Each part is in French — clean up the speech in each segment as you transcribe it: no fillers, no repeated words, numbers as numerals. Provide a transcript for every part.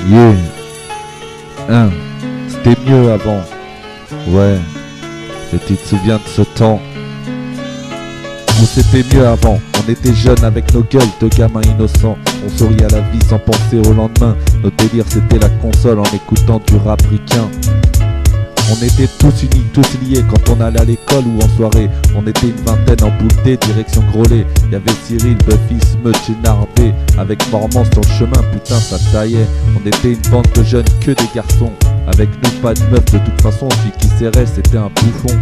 Yeah. C'était mieux avant. Ouais. Et tu te souviens de ce temps où c'était mieux avant. On était jeunes avec nos gueules de gamins innocents. On souriait à la vie sans penser au lendemain. Notre délire c'était la console en écoutant du rap ricain. On était tous unis, tous liés quand on allait à l'école ou en soirée. On était une vingtaine en bouteille, direction Grolet. Y'avait Cyril, Buffy, Smutch et Narvé. Avec Mormon sur le chemin, putain ça taillait. On était une bande de jeunes que des garçons. Avec nous pas de meufs, de toute façon celui qui serrait c'était un bouffon.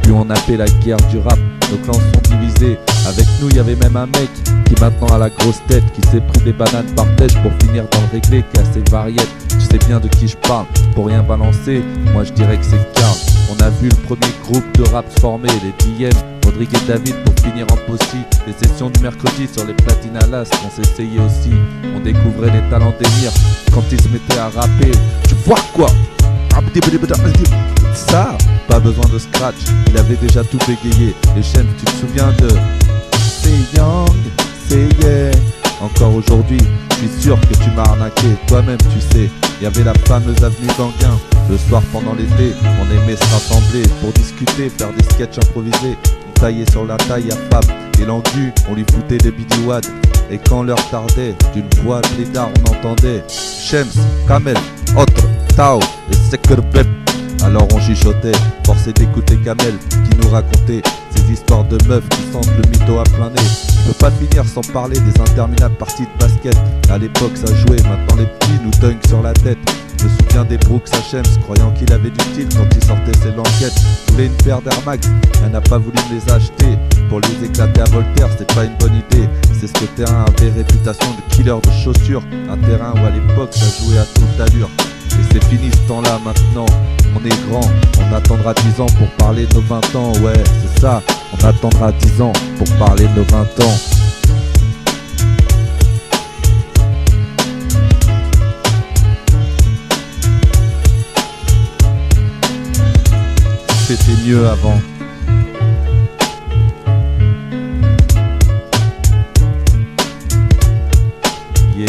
Puis on a fait la guerre du rap, nos clans sont divisés. Avec nous y avait même un mec qui maintenant a la grosse tête, qui s'est pris des bananes par tèche pour finir dans le réglé, qui a ses variétés. Tu sais bien de qui je parle, pour rien balancer, moi je dirais que c'est Karl. On a vu le premier groupe de rap se former, les DM, Rodrigue et David pour finir en possi. Les sessions du mercredi sur les platines à l'as, on s'essayait aussi. On découvrait les talents d'Emir quand ils se mettaient à rapper. Tu vois quoi? Ça, pas besoin de scratch, il avait déjà tout bégayé. Les chaînes, tu te souviens de C'est Young, c'est Yeah. Encore aujourd'hui, je suis sûr que tu m'as arnaqué. Toi-même tu sais, il y avait la fameuse avenue d'Anguin. Le soir pendant l'été, on aimait se rassembler pour discuter, faire des sketchs improvisés. On taillait sur la taille à Fab et l'angu, on lui foutait des bidiouades. Et quand l'heure tardait, d'une voix blédard on entendait Shems, Kamel, Autre, Tao et Sekerbeb. Alors on chuchotait, forcé d'écouter Kamel qui nous racontait ces histoires de meufs qui sentent le mytho à plein nez. Je peux pas finir sans parler des interminables parties de basket. À l'époque ça jouait, maintenant les petits nous dunkent sur la tête. Je me souviens des Brooks à Shems, croyant qu'il avait du style quand il sortait ses languettes. Je voulais une paire d'Air Max, elle n'a pas voulu me les acheter. Pour les éclater à Voltaire, c'est pas une bonne idée. C'est ce que terrain avait réputation de killer de chaussures. Un terrain où à l'époque ça jouait à toute allure. Et c'est fini ce temps-là maintenant, on est grand, on attendra 10 ans pour parler de nos 20 ans, ouais c'est ça, on attendra 10 ans pour parler de nos 20 ans. C'était mieux avant. Yeah.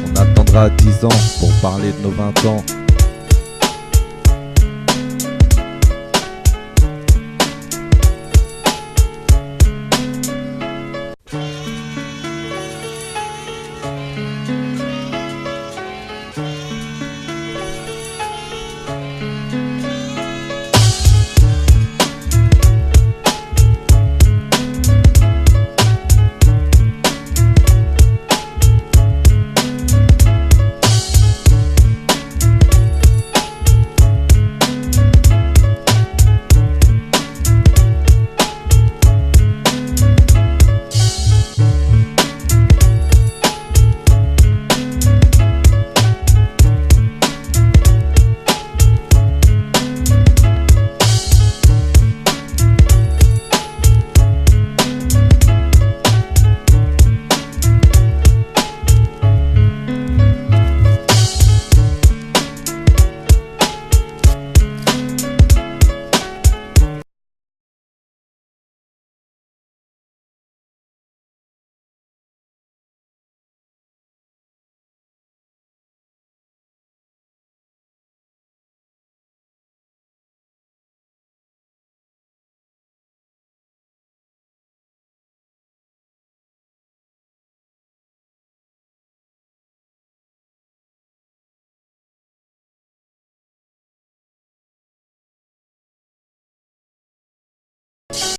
On attendra 10 ans pour parler de nos 20 ans.